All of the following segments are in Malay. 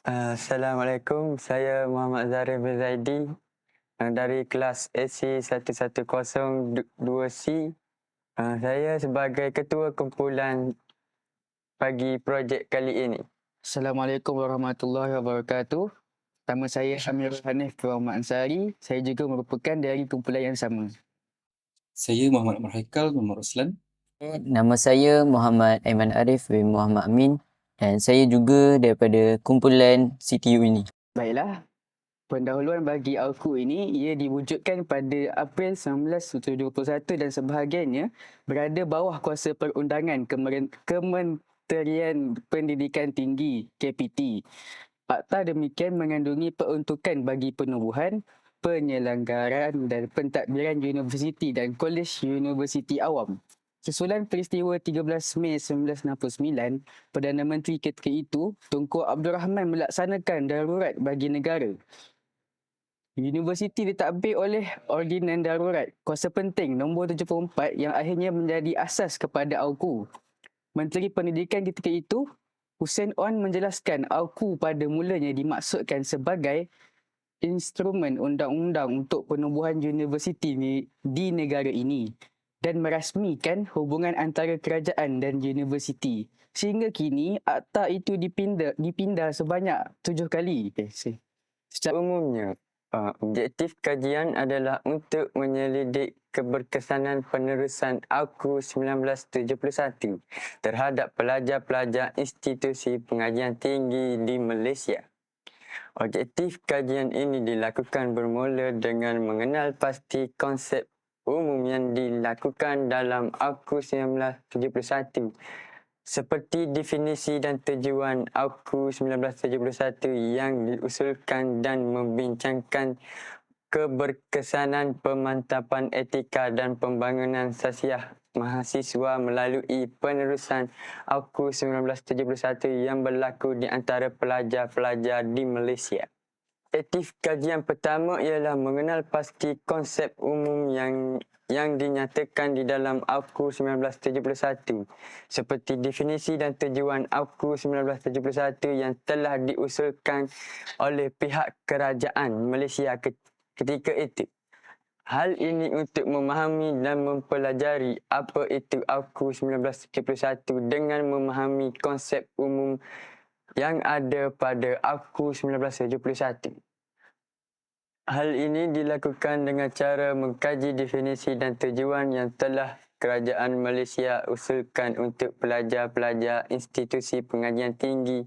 Assalamualaikum, saya Muhammad Zarif bin Zaidi dari kelas AC 110-2C. Saya sebagai ketua kumpulan bagi projek kali ini. Assalamualaikum warahmatullahi wabarakatuh. Nama saya Amirul Hanif Muhammad Ansari. Saya juga merupakan dari kumpulan yang sama. Saya Muhammad Amar Haikal bin Ruslan. Nama saya Muhammad Aiman Arif bin Muhammad Amin dan saya juga daripada kumpulan CTU ini. Baiklah, pendahuluan bagi AUKU ini ia diwujudkan pada April 1971 dan sebahagiannya berada bawah kuasa perundangan Kementerian Pendidikan Tinggi KPT. Fakta demikian mengandungi peruntukan bagi penubuhan, penyelenggaraan dan pentadbiran universiti dan kolej universiti awam. Susulan peristiwa 13 Mei 1969, Perdana Menteri ketika itu, Tunku Abdul Rahman melaksanakan darurat bagi negara. Universiti ditadbir oleh Ordinan Darurat Kuasa Penting nombor 74 yang akhirnya menjadi asas kepada AUKU. Menteri Pendidikan ketika itu, Hussein On menjelaskan AUKU pada mulanya dimaksudkan sebagai instrumen undang-undang untuk penubuhan universiti di negara ini dan merasmikan hubungan antara kerajaan dan universiti. Sehingga kini, akta itu dipindah sebanyak 7 kali. Secara umumnya, objektif kajian adalah untuk menyelidik keberkesanan penerusan AUKU 1971 terhadap pelajar-pelajar institusi pengajian tinggi di Malaysia. Objektif kajian ini dilakukan bermula dengan mengenal pasti konsep umum yang dilakukan dalam AUKU 1971 seperti definisi dan tujuan AUKU 1971 yang diusulkan dan membincangkan keberkesanan pemantapan etika dan pembangunan sasiah mahasiswa melalui penerusan AUKU 1971 yang berlaku di antara pelajar-pelajar di Malaysia. Objektif kajian pertama ialah mengenal pasti konsep umum yang dinyatakan di dalam AUKU 1971 seperti definisi dan tujuan AUKU 1971 yang telah diusulkan oleh pihak kerajaan Malaysia ketika itu. Hal ini untuk memahami dan mempelajari apa itu AUKU 1971 dengan memahami konsep umum yang ada pada AUKU 1971. Hal ini dilakukan dengan cara mengkaji definisi dan tujuan yang telah kerajaan Malaysia usulkan untuk pelajar-pelajar institusi pengajian tinggi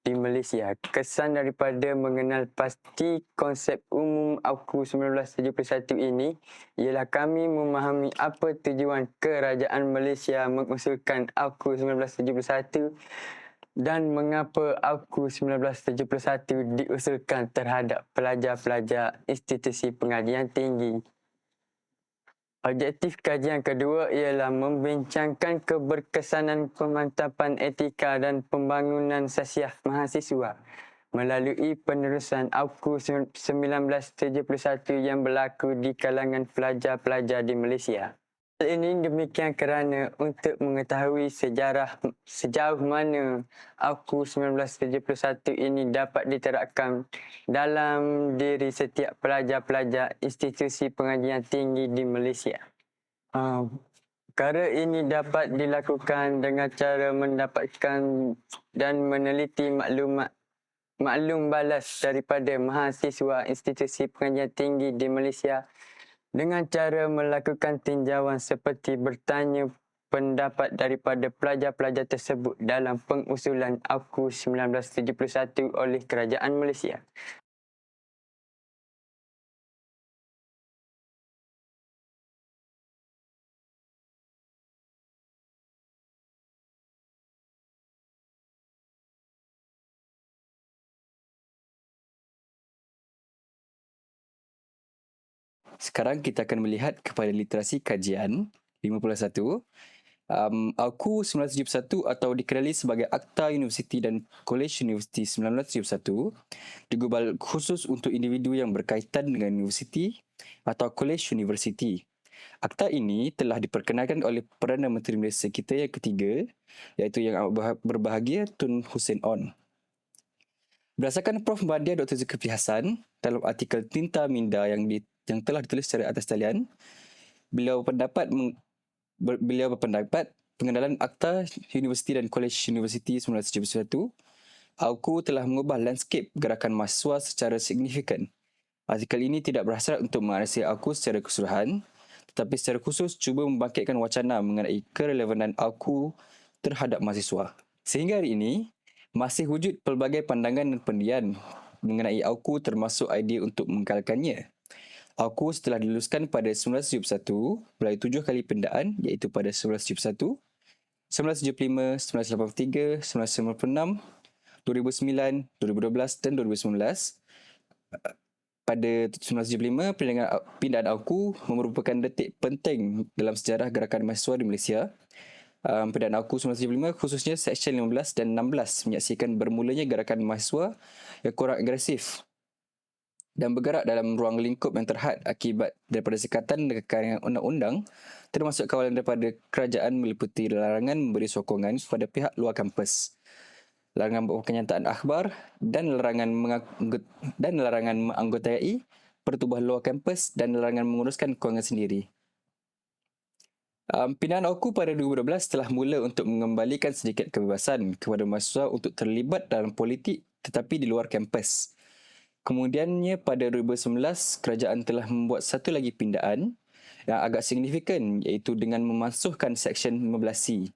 di Malaysia. Kesan daripada mengenal pasti konsep umum AUKU 1971 ini ialah kami memahami apa tujuan kerajaan Malaysia mengusulkan AUKU 1971 dan mengapa AUKU 1971 diusulkan terhadap pelajar-pelajar institusi pengajian tinggi. Objektif kajian kedua ialah membincangkan keberkesanan pemantapan etika dan pembangunan sasiah mahasiswa melalui penerusan AUKU 1971 yang berlaku di kalangan pelajar-pelajar di Malaysia. Hal ini demikian kerana untuk mengetahui sejarah sejauh mana AUKU 1971 ini dapat diterapkan dalam diri setiap pelajar-pelajar institusi pengajian tinggi di Malaysia. Perkara ini dapat dilakukan dengan cara mendapatkan dan meneliti maklum balas daripada mahasiswa institusi pengajian tinggi di Malaysia dengan cara melakukan tinjauan seperti bertanya pendapat daripada pelajar-pelajar tersebut dalam pengusulan AUKU 1971 oleh kerajaan Malaysia. Sekarang kita akan melihat kepada literasi kajian 51. AUKU 1971 atau dikenali sebagai Akta Universiti dan Kolej Universiti 1971 digubal khusus untuk individu yang berkaitan dengan universiti atau kolej universiti. Akta ini telah diperkenalkan oleh Perdana Menteri Malaysia kita yang ketiga, iaitu Yang Amat Berbahagia Tun Hussein On. Berdasarkan Prof. Madia Dr. Zulkifli Hasan dalam artikel Tinta Minda yang telah ditulis secara atas talian, beliau berpendapat pengenalan Akta Universiti dan Kolej Universiti 1971, AUKU telah mengubah landscape gerakan mahasiswa secara signifikan. Artikel ini tidak berhasrat untuk menganalisis AUKU secara keseluruhan, tetapi secara khusus cuba membangkitkan wacana mengenai kerelevanan AUKU terhadap mahasiswa. Sehingga hari ini, masih wujud pelbagai pandangan dan pendidikan mengenai AUKU termasuk idea untuk menggalakkannya. AUKU setelah diluluskan pada 1971 melalui 7 kali pindaan iaitu pada 1971, 1975, 1983, 1996, 2009, 2012 dan 2019. Pada 1975, pindaan AUKU merupakan detik penting dalam sejarah gerakan mahasiswa di Malaysia. Pindaan AUKU 1975 khususnya Seksyen 15 dan 16 menyaksikan bermulanya gerakan mahasiswa yang kurang agresif dan bergerak dalam ruang lingkup yang terhad akibat daripada sekatan dengan undang-undang, termasuk kawalan daripada kerajaan meliputi larangan memberi sokongan kepada pihak luar kampus, larangan buat kenyataan akhbar dan larangan menganggotai pertubuhan luar kampus dan larangan menguruskan kewangan sendiri. Pindaan AUKU pada 2012 telah mula untuk mengembalikan sedikit kebebasan kepada mahasiswa untuk terlibat dalam politik tetapi di luar kampus. Kemudiannya pada 2019, kerajaan telah membuat satu lagi pindaan yang agak signifikan iaitu dengan memansuhkan Seksyen 15C.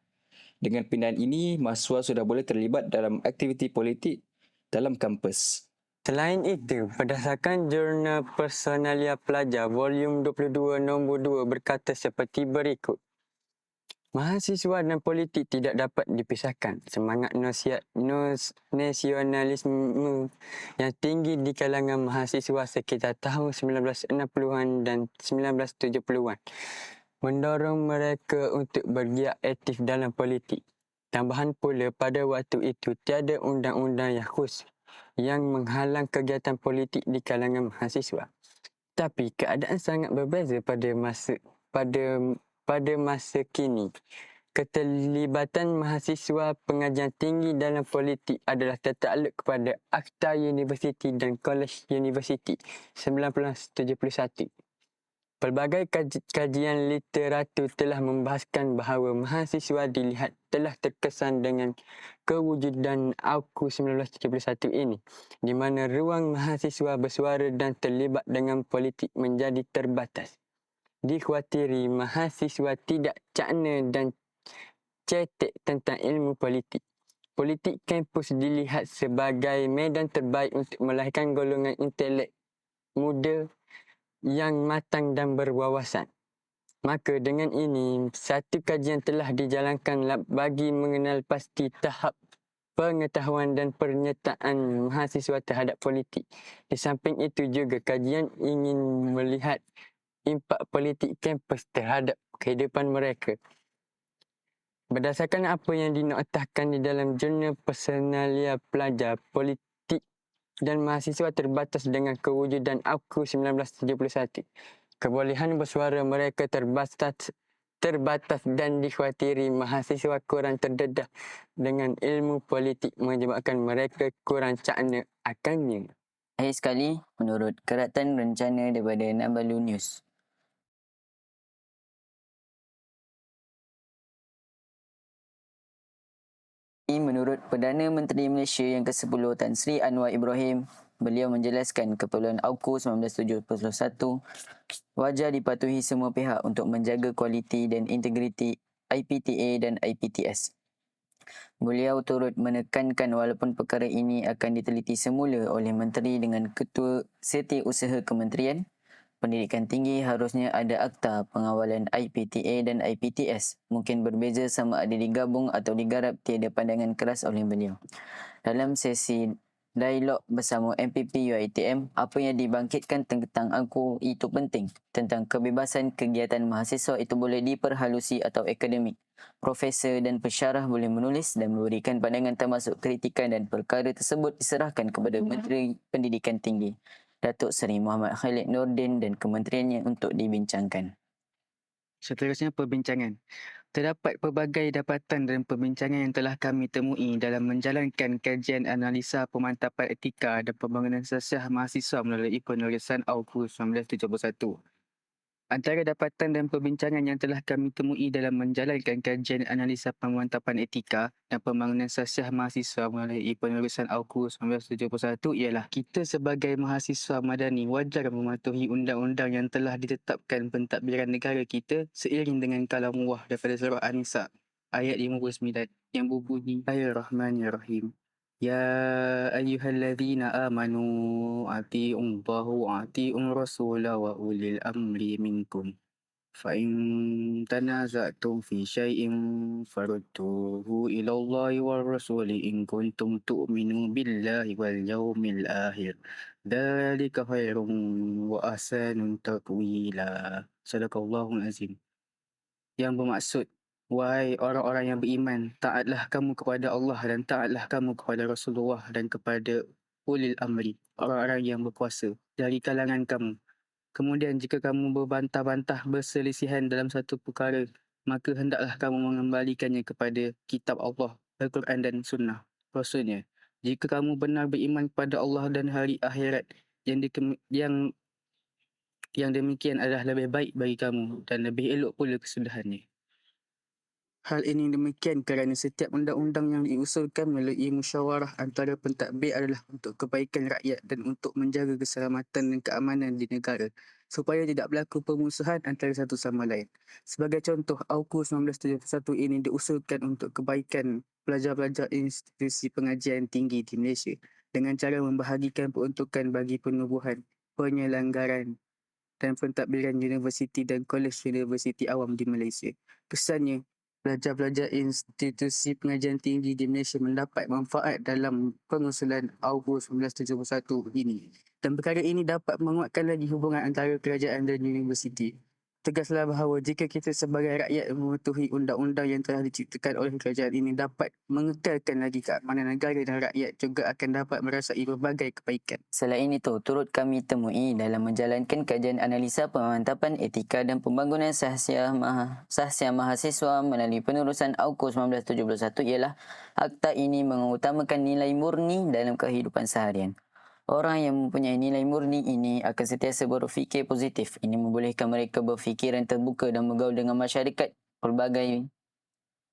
Dengan pindaan ini, mahasiswa sudah boleh terlibat dalam aktiviti politik dalam kampus. Selain itu, berdasarkan Jurnal Personalia Pelajar Volume 22 Nombor 2 berkata seperti berikut. Mahasiswa dan politik tidak dapat dipisahkan. Semangat nasionalisme yang tinggi di kalangan mahasiswa sekitar tahun 1960-an dan 1970-an mendorong mereka untuk bergiat aktif dalam politik. Tambahan pula, pada waktu itu tiada undang-undang yang khusus yang menghalang kegiatan politik di kalangan mahasiswa. Tapi keadaan sangat berbeza pada masa kini. Keterlibatan mahasiswa pengajian tinggi dalam politik adalah tertakluk kepada Akta Universiti dan Kolej Universiti 1971. Pelbagai kajian literatur telah membahaskan bahawa mahasiswa dilihat telah terkesan dengan kewujudan AUKU 1971 ini, di mana ruang mahasiswa bersuara dan terlibat dengan politik menjadi terbatas. Dikhawatiri mahasiswa tidak cakna dan cetek tentang ilmu politik. Politik kampus dilihat sebagai medan terbaik untuk melahirkan golongan intelek muda yang matang dan berwawasan. Maka dengan ini, satu kajian telah dijalankan bagi mengenal pasti tahap pengetahuan dan penyertaan mahasiswa terhadap politik. Di samping itu juga kajian ingin melihat impak politik kampus terhadap kehidupan mereka. Berdasarkan apa yang dinotahkan di dalam Jurnal Personalia Pelajar, politik dan mahasiswa terbatas dengan kewujudan AUKU 1971. Kebolehan bersuara mereka terbatas dan dikhawatiri mahasiswa kurang terdedah dengan ilmu politik menyebabkan mereka kurang cakna akannya. Akhir sekali, menurut keratan rencana daripada Nabalu News. Menurut Perdana Menteri Malaysia yang ke-10 Tan Sri Anwar Ibrahim, beliau menjelaskan keperluan AUKU 1971 wajar dipatuhi semua pihak untuk menjaga kualiti dan integriti IPTA dan IPTS. Beliau turut menekankan walaupun perkara ini akan diteliti semula oleh Menteri dengan Ketua Setiausaha Kementerian, Pendidikan Tinggi harusnya ada akta pengawalan IPTA dan IPTS. Mungkin berbeza sama ada digabung atau digarap, tiada pandangan keras oleh beliau. Dalam sesi dialog bersama MPP UiTM, apa yang dibangkitkan tentang AUKU itu penting. Tentang kebebasan kegiatan mahasiswa itu boleh diperhalusi atau akademik. Profesor dan pensyarah boleh menulis dan memberikan pandangan termasuk kritikan dan perkara tersebut diserahkan kepada Menteri Pendidikan Tinggi, Datuk Seri Muhammad Khalid Nordin dan kementeriannya untuk dibincangkan. Seterusnya perbincangan. Terdapat pelbagai dapatan dan perbincangan yang telah kami temui dalam menjalankan kajian analisa pemantapan etika dan pembangunan sosial mahasiswa melalui penulisan AUKU 1971. Antara dapatan dan perbincangan yang telah kami temui dalam menjalankan kajian analisa pemantapan etika dan pembangunan sosial mahasiswa melalui penulisan AUKU 1971 ialah kita sebagai mahasiswa madani wajar mematuhi undang-undang yang telah ditetapkan pentadbiran negara kita seiring dengan kalamullah daripada surah An-Nisa ayat 59 yang berbunyi Bismillahirrahmanirrahim. Ya ayyuhalladzina amanu atii'ullaha wa atii'ur rasula wa ulil amri minkum. Fa in tanaza'tum fi syai'in farudduhu ila Allahi war rasuli in kuntum tu'minu billahi wal yawmil akhir. Dzalika khairun wa ahsanu ta'wila. Sadaqallahul azim. Yang bermaksud, wahai orang-orang yang beriman, taatlah kamu kepada Allah dan taatlah kamu kepada Rasulullah dan kepada ulil amri, orang-orang yang berkuasa dari kalangan kamu. Kemudian jika kamu berbantah-bantah berselisihan dalam satu perkara, maka hendaklah kamu mengembalikannya kepada kitab Allah, Al-Quran dan Sunnah Rasulnya. Jika kamu benar beriman kepada Allah dan hari akhirat, yang demikian adalah lebih baik bagi kamu dan lebih elok pula kesudahannya. Hal ini demikian kerana setiap undang-undang yang diusulkan melalui musyawarah antara pentadbir adalah untuk kebaikan rakyat dan untuk menjaga keselamatan dan keamanan di negara supaya tidak berlaku permusuhan antara satu sama lain. Sebagai contoh, AUKU 1971 ini diusulkan untuk kebaikan pelajar-pelajar institusi pengajian tinggi di Malaysia dengan cara membahagikan peruntukan bagi penubuhan, penyelenggaran dan pentadbiran universiti dan kolej universiti awam di Malaysia. Kesannya, pelajar-pelajar institusi pengajian tinggi di Malaysia mendapat manfaat dalam pengusulan AUKU 1971 ini. Dan perkara ini dapat menguatkan lagi hubungan antara kerajaan dan universiti. Tegaslah bahawa jika kita sebagai rakyat mematuhi undang-undang yang telah diciptakan oleh kerajaan ini dapat mengekalkan lagi keamanan negara dan rakyat juga akan dapat merasai berbagai kebaikan. Selain itu, turut kami temui dalam menjalankan kajian analisa pemantapan etika dan pembangunan sahsia mahasiswa melalui penerusan AUKU 1971 ialah akta ini mengutamakan nilai murni dalam kehidupan seharian. Orang yang mempunyai nilai murni ini akan sentiasa berfikir positif. Ini membolehkan mereka berfikiran terbuka dan bergaul dengan masyarakat pelbagai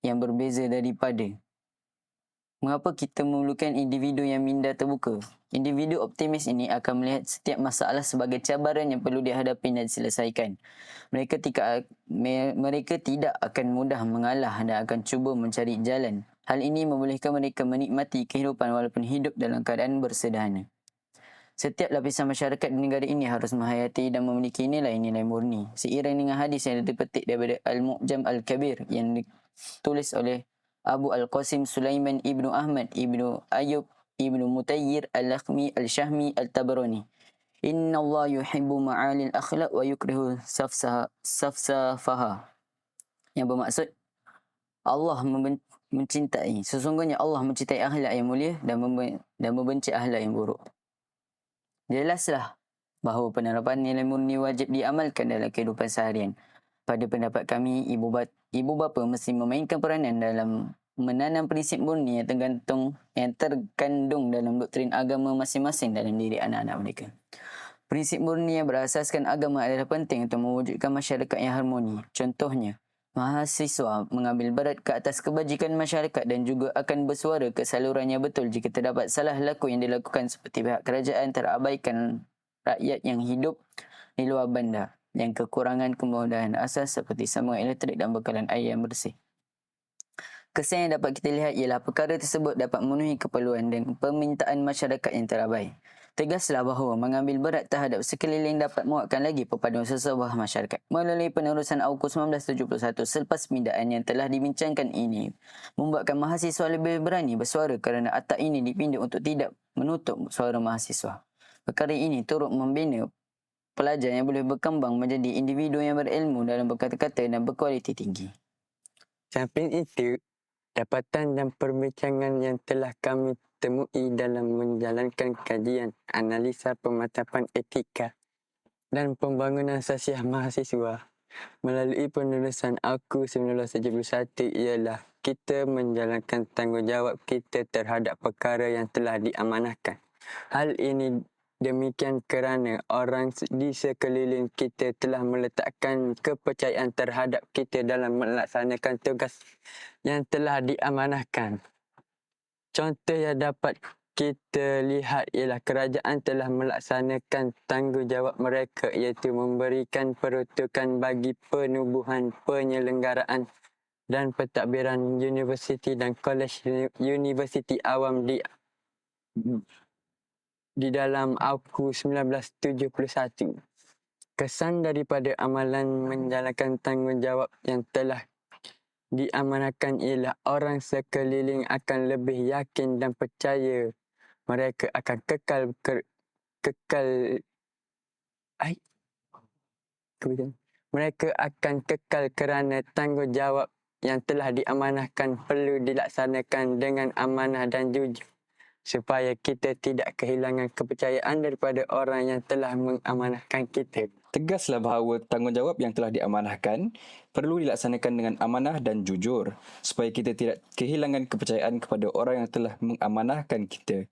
yang berbeza daripada. Mengapa kita memerlukan individu yang minda terbuka? Individu optimis ini akan melihat setiap masalah sebagai cabaran yang perlu dihadapi dan diselesaikan. Mereka tidak akan mudah mengalah dan akan cuba mencari jalan. Hal ini membolehkan mereka menikmati kehidupan walaupun hidup dalam keadaan bersederhana. Setiap lapisan masyarakat di negara ini harus menghayati dan memiliki nilai-nilai murni. Seiring dengan hadis yang dipetik daripada Al-Mu'jam Al-Kabir yang ditulis oleh Abu Al-Qasim Sulaiman Ibnu Ahmad Ibnu Ayub Ibnu Mutayyir Al-Lakhmi Al-Shahmi Al-Tabarani. Inna Allah yuhibbu ma'alil akhlaq wa yukrihu safsafaha. Yang bermaksud, Allah sesungguhnya Allah mencintai akhlak yang mulia dan membenci akhlak yang buruk. Jelaslah bahawa penerapan nilai murni wajib diamalkan dalam kehidupan seharian. Pada pendapat kami, ibu bapa mesti memainkan peranan dalam menanam prinsip murni yang terkandung dalam doktrin agama masing-masing dalam diri anak-anak mereka. Prinsip murni yang berasaskan agama adalah penting untuk mewujudkan masyarakat yang harmoni. Contohnya, mahasiswa mengambil berat ke atas kebajikan masyarakat dan juga akan bersuara ke saluran yang betul jika terdapat salah laku yang dilakukan seperti pihak kerajaan terabaikan rakyat yang hidup di luar bandar yang kekurangan kemudahan asas seperti sambungan elektrik dan bekalan air yang bersih. Kesan yang dapat kita lihat ialah perkara tersebut dapat memenuhi keperluan dan permintaan masyarakat yang terabai. Tegaslah bahawa mengambil berat terhadap sekeliling dapat menguatkan lagi perpaduan sesebuah masyarakat. Melalui penerusan AUKU 1971 selepas pemindaan yang telah dibincangkan ini, membuatkan mahasiswa lebih berani bersuara kerana akta ini dipinda untuk tidak menutup suara mahasiswa. Perkara ini turut membina pelajar yang boleh berkembang menjadi individu yang berilmu dalam berkata-kata dan berkualiti tinggi. Samping itu, dapatan dan perbincangan yang telah kami temui dalam menjalankan kajian analisa pemantapan etika dan pembangunan sosial mahasiswa melalui penulisan Aku 1971 ialah kita menjalankan tanggungjawab kita terhadap perkara yang telah diamanahkan. Hal ini demikian kerana orang di sekeliling kita telah meletakkan kepercayaan terhadap kita dalam melaksanakan tugas yang telah diamanahkan. Contoh yang dapat kita lihat ialah kerajaan telah melaksanakan tanggungjawab mereka iaitu memberikan peruntukan bagi penubuhan penyelenggaraan dan pentadbiran universiti dan kolej universiti awam di dalam Aku 1971. Kesan daripada amalan menjalankan tanggungjawab yang telah diamanahkan ialah orang sekeliling akan lebih yakin dan percaya mereka akan mereka akan kekal kerana tanggungjawab yang telah diamanahkan perlu dilaksanakan dengan amanah dan jujur supaya kita tidak kehilangan kepercayaan daripada orang yang telah mengamanahkan kita. Tegaslah bahawa tanggungjawab yang telah diamanahkan perlu dilaksanakan dengan amanah dan jujur supaya kita tidak kehilangan kepercayaan kepada orang yang telah mengamanahkan kita.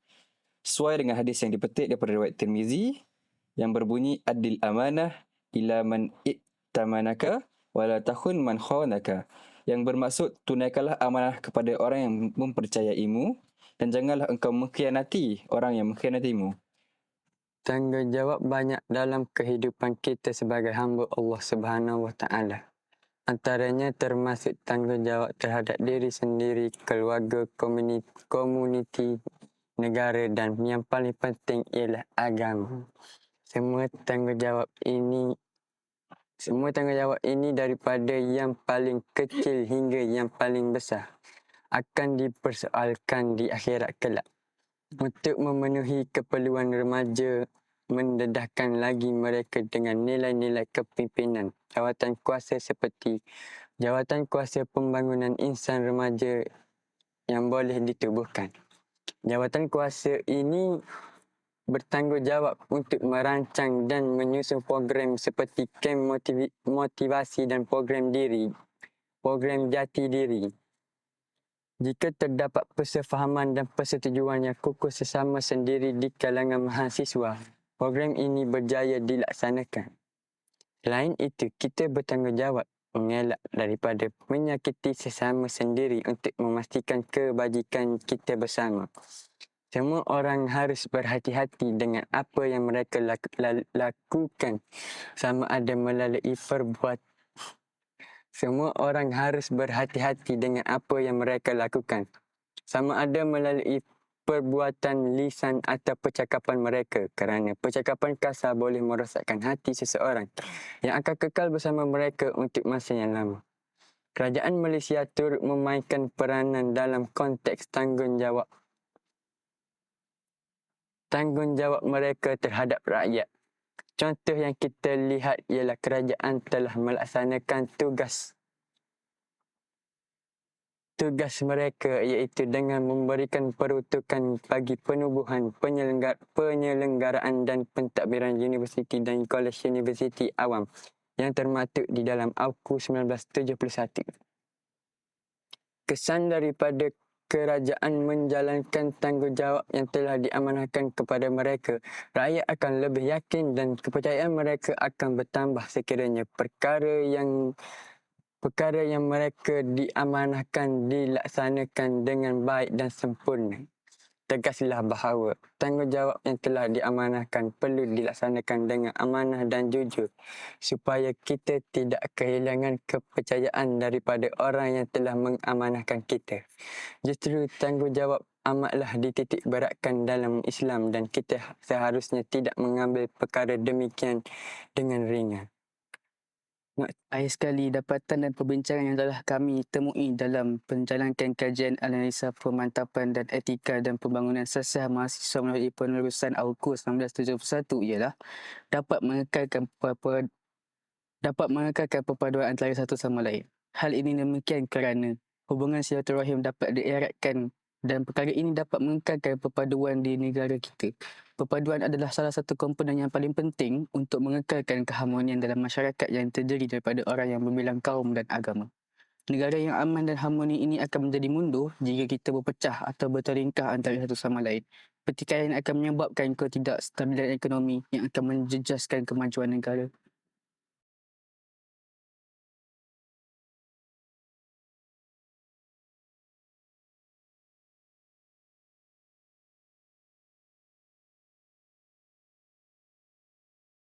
Sesuai dengan hadis yang dipetik daripada riwayat Tirmizi yang berbunyi adil amanah ila man i'tamanaka wala takhun man khanaka, yang bermaksud tunaikanlah amanah kepada orang yang mempercayaimu dan janganlah engkau mengkhianati orang yang mengkhianatimu. Tanggungjawab banyak dalam kehidupan kita sebagai hamba Allah Subhanahu Wa Taala. Antaranya termasuk tanggungjawab terhadap diri sendiri, keluarga, komuniti, negara dan yang paling penting ialah agama. Semua tanggungjawab ini daripada yang paling kecil hingga yang paling besar akan dipersoalkan di akhirat kelak. Untuk memenuhi keperluan remaja, mendedahkan lagi mereka dengan nilai-nilai kepimpinan, jawatan kuasa seperti jawatan kuasa pembangunan insan remaja yang boleh ditubuhkan. Jawatan kuasa ini bertanggungjawab untuk merancang dan menyusun program seperti kem motivasi dan program jati diri. Jika terdapat persefahaman dan persetujuan yang kukuh sesama sendiri di kalangan mahasiswa, program ini berjaya dilaksanakan. Selain itu, kita bertanggungjawab mengelak daripada menyakiti sesama sendiri untuk memastikan kebajikan kita bersama. Semua orang harus berhati-hati dengan apa yang mereka lakukan sama ada melalui perbuatan. Semua orang harus berhati-hati dengan apa yang mereka lakukan, sama ada melalui perbuatan lisan atau percakapan mereka, kerana percakapan kasar boleh merosakkan hati seseorang yang akan kekal bersama mereka untuk masa yang lama. Kerajaan Malaysia turut memainkan peranan dalam konteks tanggungjawab mereka terhadap rakyat. Contoh yang kita lihat ialah kerajaan telah melaksanakan tugas mereka iaitu dengan memberikan peruntukan bagi penubuhan penyelenggaraan dan pentadbiran universiti dan kolej universiti awam yang termaktub di dalam Aku 1971. Kesan daripada kerajaan menjalankan tanggungjawab yang telah diamanahkan kepada mereka, rakyat akan lebih yakin dan kepercayaan mereka akan bertambah sekiranya perkara yang mereka diamanahkan dilaksanakan dengan baik dan sempurna. Tegaslah bahawa tanggungjawab yang telah diamanahkan perlu dilaksanakan dengan amanah dan jujur supaya kita tidak kehilangan kepercayaan daripada orang yang telah mengamanahkan kita. Justru tanggungjawab amatlah dititik beratkan dalam Islam dan kita seharusnya tidak mengambil perkara demikian dengan ringan. Akhir sekali, dapatan dan perbincangan yang telah kami temui dalam menjalankan kajian analisa pemantapan dan etika dan pembangunan sasih mahasiswa melalui penerusan Aku 1971 ialah dapat mengekalkan perpaduan antara satu sama lain. Hal ini demikian kerana hubungan silaturahim dapat dieratkan dan perkara ini dapat mengekalkan perpaduan di negara kita. Perpaduan adalah salah satu komponen yang paling penting untuk mengekalkan keharmonian dalam masyarakat yang terdiri daripada orang yang berbilang kaum dan agama. Negara yang aman dan harmoni ini akan menjadi mundur jika kita berpecah atau berteringkah antara satu sama lain. Pertikaian akan menyebabkan ketidakstabilan ekonomi yang akan menjejaskan kemajuan negara.